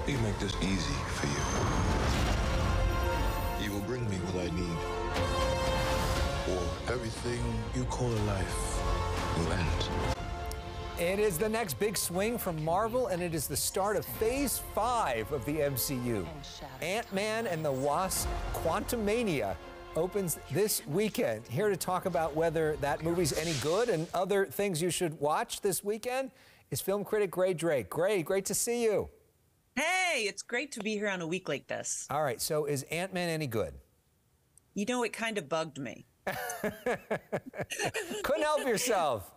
We can make this easy for you. You will bring me what I need, or everything you call a life will end. It is the next big swing from Marvel, and it is the start of Phase 5 of the MCU. Ant-Man and the Wasp: Quantumania opens this weekend. Here to talk about whether that movie's any good and other things you should watch this weekend is film critic Grae Drake. Grae, great to see you. Hey, it's great to be here on a week like this. All right, so is Ant-Man any good? You know, it kind of bugged me. Couldn't help yourself.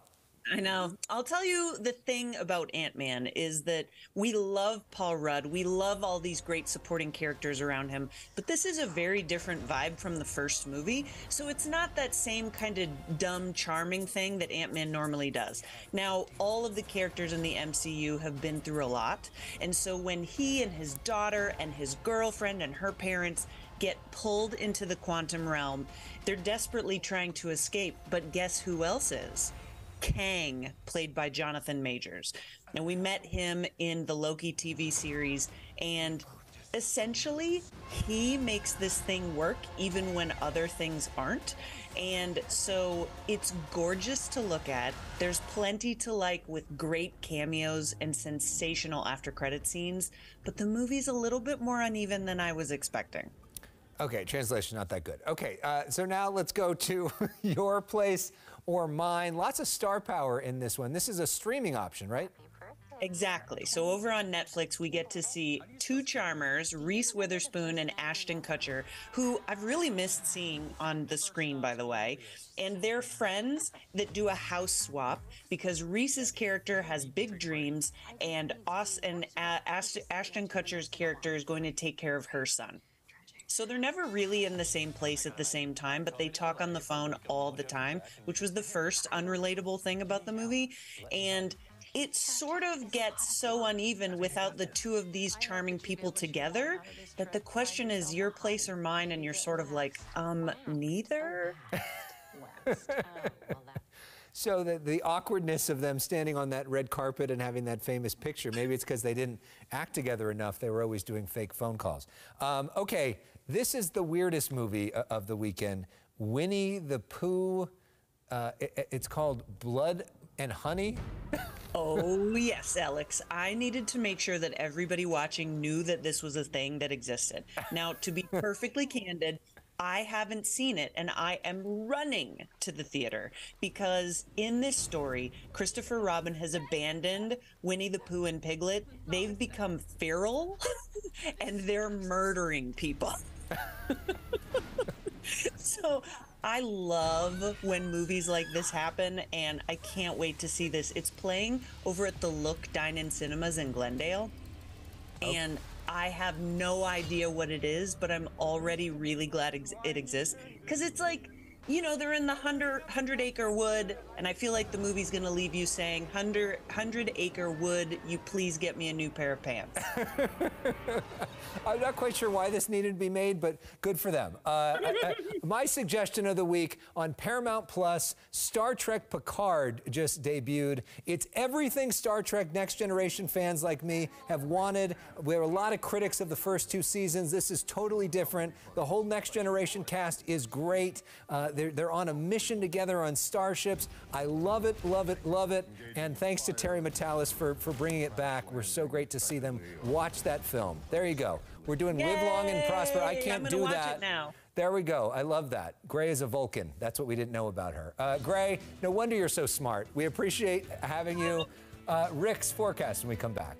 I know. I'll tell you, the thing about Ant-Man is that we love Paul Rudd. We love all these great supporting characters around him. But this is a very different vibe from the first movie. So it's not that same kind of dumb, charming thing that Ant-Man normally does. Now, all of the characters in the MCU have been through a lot. And so when he and his daughter and his girlfriend and her parents get pulled into the quantum realm, they're desperately trying to escape. But guess who else is? Kang, played by Jonathan Majors. And we met him in the Loki TV series, and essentially he makes this thing work even when other things aren't. And so it's gorgeous to look at. There's plenty to like with great cameos and sensational after credit scenes, but the movie's a little bit more uneven than I was expecting. Okay, translation not that good. Okay, so now let's go to Your Place or Mine. Lots of star power in this one. This is a streaming option, right? Exactly. So over on Netflix, we get to see two charmers, Reese Witherspoon and Ashton Kutcher, who I've really missed seeing on the screen, by the way. And they're friends that do a house swap because Reese's character has big dreams and Ashton Kutcher's character is going to take care of her son. So they're never really in the same place at the same time, but they talk on the phone all the time, which was the first unrelatable thing about the movie. And it sort of gets so uneven without the two of these charming people together that the question is your place or mine, and you're sort of like, neither? So the awkwardness of them standing on that red carpet and having that famous picture, maybe it's because they didn't act together enough. They were always doing fake phone calls. Okay, this is the weirdest movie of the weekend. Winnie the Pooh. It's called Blood and Honey. Oh, yes, Alex. I needed to make sure that everybody watching knew that this was a thing that existed. Now, to be perfectly candid, I haven't seen it, and I am running to the theater because in this story, Christopher Robin has abandoned Winnie the Pooh and Piglet. They've become feral, and they're murdering people. So I love when movies like this happen, and I can't wait to see this. It's playing over at the Look Dine-In Cinemas in Glendale, and I have no idea what it is, but I'm already really glad it exists because it's like, you know, they're in the 100-acre wood, and I feel like the movie's going to leave you saying, 100-acre wood, you please get me a new pair of pants. I'm not quite sure why this needed to be made, but good for them. My suggestion of the week on Paramount Plus, Star Trek Picard just debuted. It's everything Star Trek Next Generation fans like me have wanted. There are a lot of critics of the first two seasons. This is totally different. The whole Next Generation cast is great. They're on a mission together on starships. I love it, love it, love it. And thanks to Terry Matalas for bringing it back. We're so great to see them watch that film. There you go. We're doing Yay! Live Long and Prosper. I can't do watch that. It now. There we go. I love that. Grae is a Vulcan. That's what we didn't know about her. Grae, no wonder you're so smart. We appreciate having you. Rick's forecast when we come back.